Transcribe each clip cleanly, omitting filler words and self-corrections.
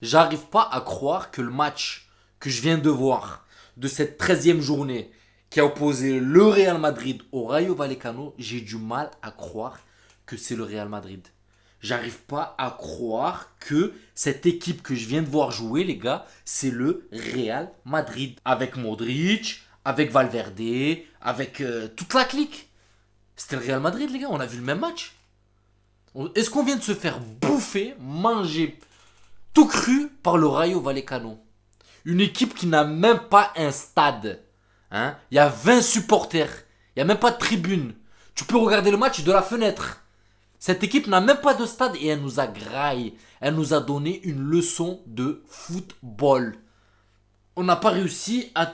J'arrive pas à croire que le match que je viens de voir de cette 13e journée qui a opposé le Real Madrid au Rayo Vallecano, j'ai du mal à croire que c'est le Real Madrid. J'arrive pas à croire que cette équipe que je viens de voir jouer, les gars, c'est le Real Madrid. Avec Modric, avec Valverde, avec toute la clique. C'était le Real Madrid, les gars, on a vu le même match. Est-ce qu'on vient de se faire bouffer, manger tout cru par le Rayo Vallecano? Une équipe qui n'a même pas un stade. Hein? Il y a 20 supporters. Il n'y a même pas de tribune. Tu peux regarder le match de la fenêtre. Cette équipe n'a même pas de stade et elle nous a graillé. Elle nous a donné une leçon de football. On n'a pas réussi à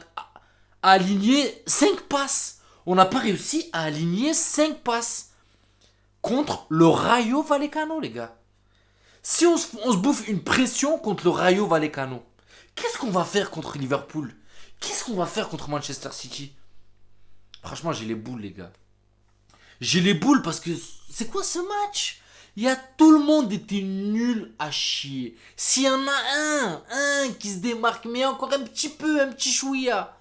aligner 5 passes. On n'a pas réussi à aligner 5 passes contre le Rayo Vallecano, les gars. Si on se bouffe une pression contre le Rayo Vallecano, qu'est-ce qu'on va faire contre Liverpool? Qu'est-ce qu'on va faire contre Manchester City? Franchement, j'ai les boules, les gars. J'ai les boules parce que c'est quoi ce match? Tout le monde était nul à chier. S'il y en a un qui se démarque, mais encore un petit peu, un petit chouïa,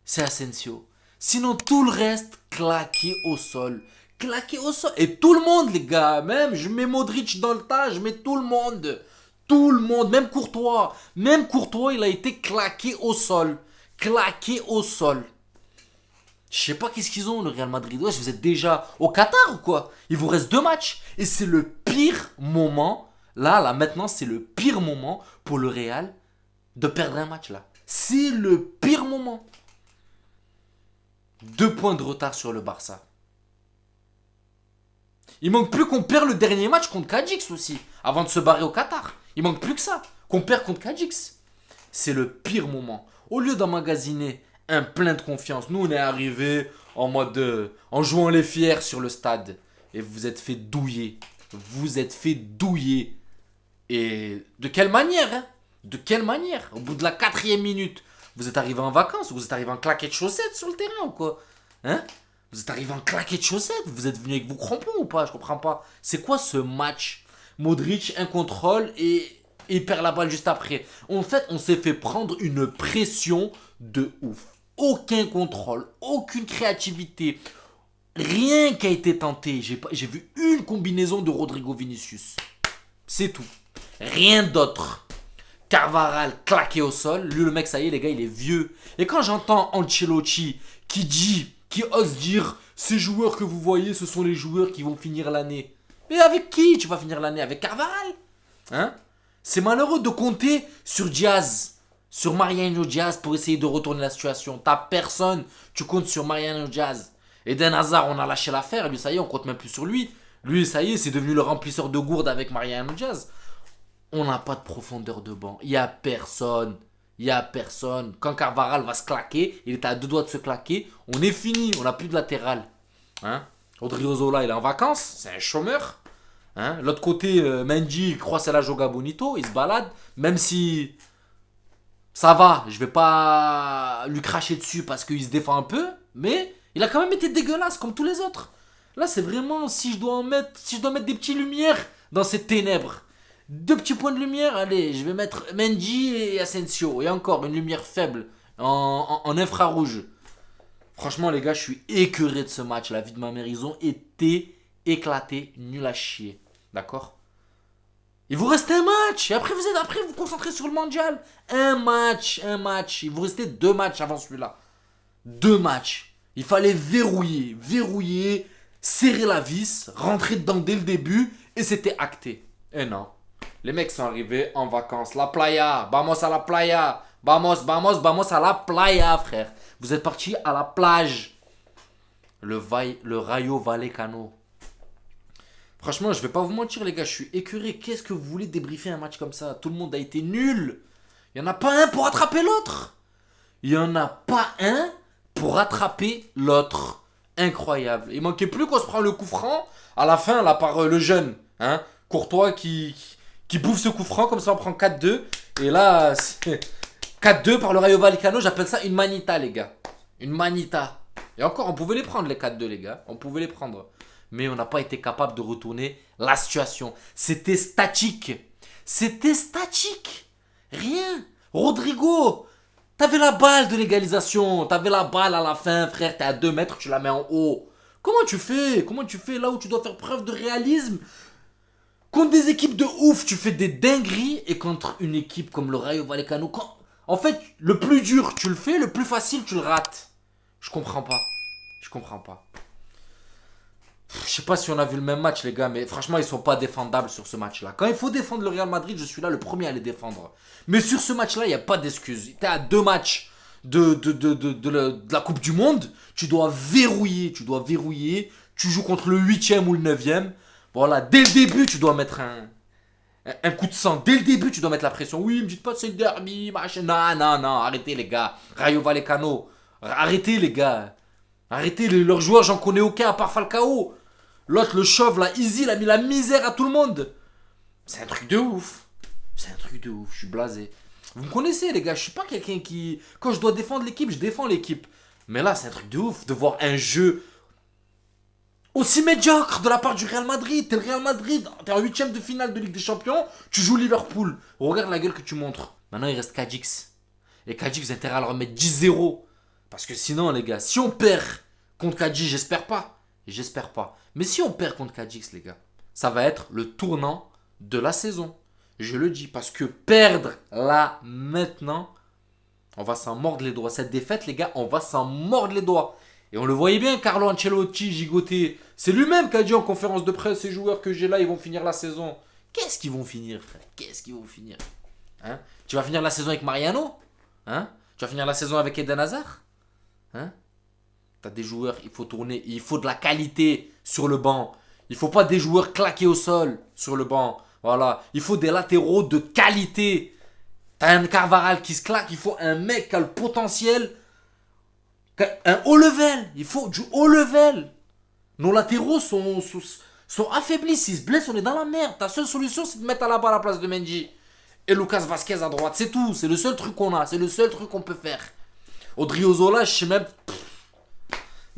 c'est Asensio. Sinon, tout le reste, claqué au sol. Claqué au sol. Et tout le monde, les gars, même, je mets Modric dans le tas, je mets tout le monde. Tout le monde, même Courtois. Même Courtois, il a été claqué au sol. Claqué au sol. Je sais pas qu'est-ce qu'ils ont, le Real Madrid. Ouais, vous êtes déjà au Qatar ou quoi? Il vous reste 2 matchs. Et c'est le pire moment. Là, maintenant, c'est le pire moment pour le Real de perdre un match, là. C'est le pire moment. 2 points de retard sur le Barça. Il manque plus qu'on perd le dernier match contre Cadix aussi, avant de se barrer au Qatar. Il manque plus que ça, qu'on perd contre Cadix. C'est le pire moment. Au lieu d'emmagasiner un plein de confiance, nous on est arrivé en mode en jouant les fiers sur le stade. Et vous êtes fait douiller. Vous êtes fait douiller. Et de quelle manière, hein? De quelle manière? Au bout de la 4e minute, vous êtes arrivé en vacances, vous êtes arrivé en claquette chaussettes sur le terrain ou quoi? Hein? Vous êtes arrivé en claquette chaussettes, vous êtes venu avec vos crampons ou pas? Je comprends pas. C'est quoi ce match? Modric, un contrôle et il perd la balle juste après. En fait, on s'est fait prendre une pression de ouf. Aucun contrôle, aucune créativité, rien qui a été tenté. J'ai vu une combinaison de Rodrigo Vinicius. C'est tout. Rien d'autre. Carvajal claqué au sol. Lui, le mec, ça y est, les gars, il est vieux. Et quand j'entends Ancelotti qui ose dire, ces joueurs que vous voyez, ce sont les joueurs qui vont finir l'année. Mais avec qui tu vas finir l'année? Avec Carvajal? Hein? C'est malheureux de compter sur Diaz, sur Mariano Diaz pour essayer de retourner la situation. T'as personne, tu comptes sur Mariano Diaz. Eden Hazard, on a lâché l'affaire, lui, ça y est, on compte même plus sur lui. Lui, ça y est, c'est devenu le remplisseur de gourde avec Mariano Diaz. On n'a pas de profondeur de banc. Il n'y a personne. Il n'y a personne. Quand Carvajal va se claquer, il est à 2 doigts de se claquer, on est fini. On n'a plus de latéral. Hein? Rodrigo Zola, il est en vacances. C'est un chômeur. Hein? L'autre côté, Mendy, il croit c'est la Joga Bonito. Il se balade. Même si ça va, je vais pas lui cracher dessus parce qu'il se défend un peu. Mais il a quand même été dégueulasse comme tous les autres. Là, c'est vraiment si je dois mettre des petites lumières dans ces ténèbres. 2 petits points de lumière, allez, je vais mettre Mendy et Asensio. Et encore, une lumière faible, en infrarouge. Franchement, les gars, je suis écœuré de ce match. La vie de ma mère, ils ont été éclatés, nul à chier. D'accord? Il vous reste un match. Et après, vous concentrez sur le mondial. Un match. Il vous restait 2 matchs avant celui-là. 2 matchs. Il fallait verrouiller, serrer la vis, rentrer dedans dès le début. Et c'était acté. Et non. Les mecs sont arrivés en vacances. La playa. Vamos à la playa. Vamos à la playa, frère. Vous êtes partis à la plage. Le Rayo Vallecano. Franchement, je vais pas vous mentir, les gars. Je suis écœuré. Qu'est-ce que vous voulez débriefer un match comme ça? Tout le monde a été nul. Il n'y en a pas un pour attraper l'autre. Il n'y en a pas un pour attraper l'autre. Incroyable. Il manquait plus qu'on se prend le coup franc à la fin, là, par le jeune. Hein? Courtois qui bouffe ce coup franc, comme ça on prend 4-2. Et là, c'est 4-2 par le Rayo Vallecano, j'appelle ça une manita, les gars. Une manita. Et encore, on pouvait les prendre, les 4-2, les gars. On pouvait les prendre. Mais on n'a pas été capable de retourner la situation. C'était statique. C'était statique. Rien. Rodrigo, t'avais la balle de l'égalisation. T'avais la balle à la fin, frère. T'es à 2 mètres, tu la mets en haut. Comment tu fais? Comment tu fais là où tu dois faire preuve de réalisme? Contre des équipes de ouf, tu fais des dingueries. Et contre une équipe comme le Rayo Vallecano, en fait, le plus dur, tu le fais. Le plus facile, tu le rates. Je comprends pas. Je comprends pas. Je sais pas si on a vu le même match, les gars, mais franchement, ils sont pas défendables sur ce match-là. Quand il faut défendre le Real Madrid, je suis là le premier à les défendre. Mais sur ce match-là, il n'y a pas d'excuse. T'es à 2 matchs de la Coupe du Monde. Tu dois verrouiller. Tu joues contre le 8e ou le 9e. Voilà, dès le début, tu dois mettre un coup de sang. Dès le début, tu dois mettre la pression. Oui, me dites pas c'est le derby, machin. Non, non, non, arrêtez, les gars. Rayo Vallecano. Arrêtez, les gars. Arrêtez, leurs joueurs, j'en connais aucun à part Falcao. L'autre, le chauve, là, Easy, il a mis la misère à tout le monde. C'est un truc de ouf. C'est un truc de ouf, je suis blasé. Vous me connaissez, les gars, je suis pas quelqu'un qui... Quand je dois défendre l'équipe, je défends l'équipe. Mais là, c'est un truc de ouf de voir un jeu aussi médiocre de la part du Real Madrid. T'es le Real Madrid, t'es en 8ème de finale de Ligue des Champions, tu joues Liverpool. Regarde la gueule que tu montres. Maintenant, il reste Cadix. Et Cadix, vous avez intérêt à le remettre 10-0. Parce que sinon, les gars, si on perd contre Cadix, j'espère pas. J'espère pas. Mais si on perd contre Cadix, les gars, ça va être le tournant de la saison. Je le dis parce que perdre là, maintenant, on va s'en mordre les doigts. Cette défaite, les gars, on va s'en mordre les doigts. Et on le voyait bien, Carlo Ancelotti gigoté. C'est lui-même qui a dit en conférence de presse, ces joueurs que j'ai là, ils vont finir la saison. Qu'est-ce qu'ils vont finir, frère? Qu'est-ce qu'ils vont finir? Hein? Tu vas finir la saison avec Mariano? Hein? Tu vas finir la saison avec Eden Hazard? Hein? T'as des joueurs, il faut tourner, il faut de la qualité sur le banc. Il faut pas des joueurs claqués au sol sur le banc. Voilà, il faut des latéraux de qualité. T'as un Carvaral qui se claque, il faut un mec qui a le potentiel. Un haut level, il faut du haut level. Nos latéraux sont affaiblis, s'ils se blessent, on est dans la merde. Ta seule solution, c'est de mettre à la balle à la place de Mendy. Et Lucas Vasquez à droite, c'est tout. C'est le seul truc qu'on a, c'est le seul truc qu'on peut faire. Odriozola, je sais même...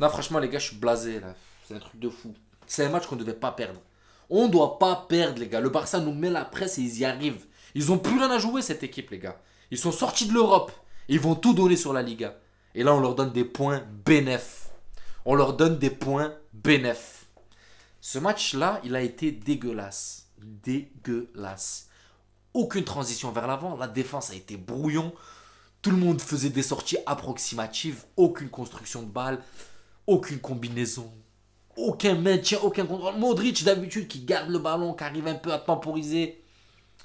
Non, franchement, les gars, je suis blasé, là. C'est un truc de fou. C'est un match qu'on ne devait pas perdre. On ne doit pas perdre, les gars. Le Barça nous met la presse et ils y arrivent. Ils n'ont plus rien à jouer, cette équipe, les gars. Ils sont sortis de l'Europe. Ils vont tout donner sur la Liga. Et là, on leur donne des points bénéf. On leur donne des points bénéf. Ce match-là, il a été dégueulasse. Dégueulasse. Aucune transition vers l'avant. La défense a été brouillon. Tout le monde faisait des sorties approximatives. Aucune construction de balle. Aucune combinaison. Aucun maintien, aucun contrôle. Modric, d'habitude, qui garde le ballon, qui arrive un peu à temporiser.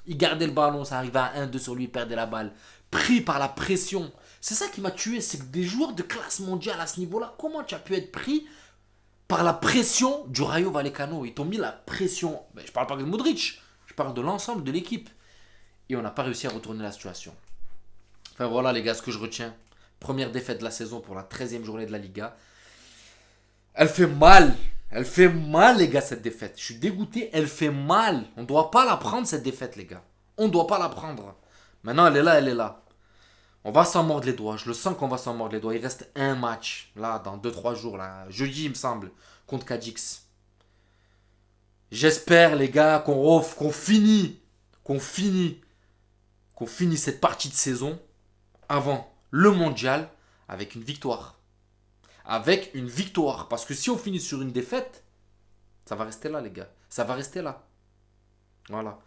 Il gardait le ballon, ça arrivait à 1-2 sur lui, il perdait la balle. Pris par la pression. C'est ça qui m'a tué, c'est que des joueurs de classe mondiale à ce niveau-là, comment tu as pu être pris par la pression du Rayo Vallecano? Ils t'ont mis la pression. Ben, je parle pas de Modric, je parle de l'ensemble de l'équipe. Et on n'a pas réussi à retourner la situation. Enfin voilà les gars, ce que je retiens. Première défaite de la saison pour la 13e journée de la Liga. Elle fait mal. Elle fait mal, les gars, cette défaite. Je suis dégoûté, elle fait mal. On ne doit pas la prendre, cette défaite, les gars. On ne doit pas la prendre. Maintenant, elle est là, elle est là. On va s'en mordre les doigts. Je le sens qu'on va s'en mordre les doigts. Il reste un match, là, dans 2-3 jours, là. Jeudi, il me semble, contre Cadix. J'espère, les gars, qu'on finit cette partie de saison avant le mondial avec une victoire. Avec une victoire. Parce que si on finit sur une défaite, ça va rester là, les gars. Ça va rester là. Voilà.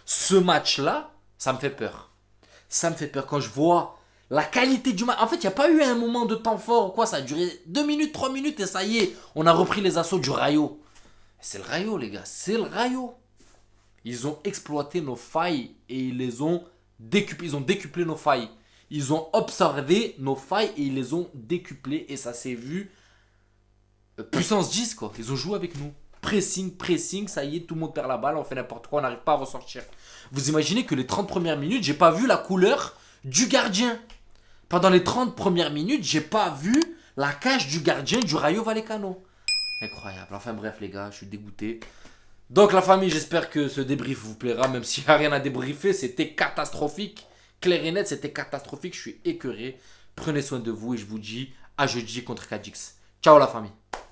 Ce match-là, ça me fait peur. Ça me fait peur quand je vois la qualité du match. En fait, il n'y a pas eu un moment de temps fort ou quoi. Ça a duré 2 minutes, 3 minutes et ça y est. On a repris les assauts du Rayo. C'est le Rayo, les gars. C'est le Rayo. Ils ont exploité nos failles et ils les ont décuplées. Ils ont décuplé nos failles. Ils ont observé nos failles et ils les ont décuplées. Et ça s'est vu. Puissance 10, quoi. Ils ont joué avec nous. Pressing, ça y est, tout le monde perd la balle, on fait n'importe quoi, on n'arrive pas à ressortir. Vous imaginez que les 30 premières minutes, j'ai pas vu la couleur du gardien. Pendant les 30 premières minutes, j'ai pas vu la cage du gardien du Rayo Vallecano. Incroyable. Enfin bref, les gars, je suis dégoûté. Donc la famille, j'espère que ce débrief vous plaira, même s'il n'y a rien à débriefer, c'était catastrophique. Clair et net, c'était catastrophique, je suis écœuré. Prenez soin de vous et je vous dis à jeudi contre Cadix. Ciao la famille.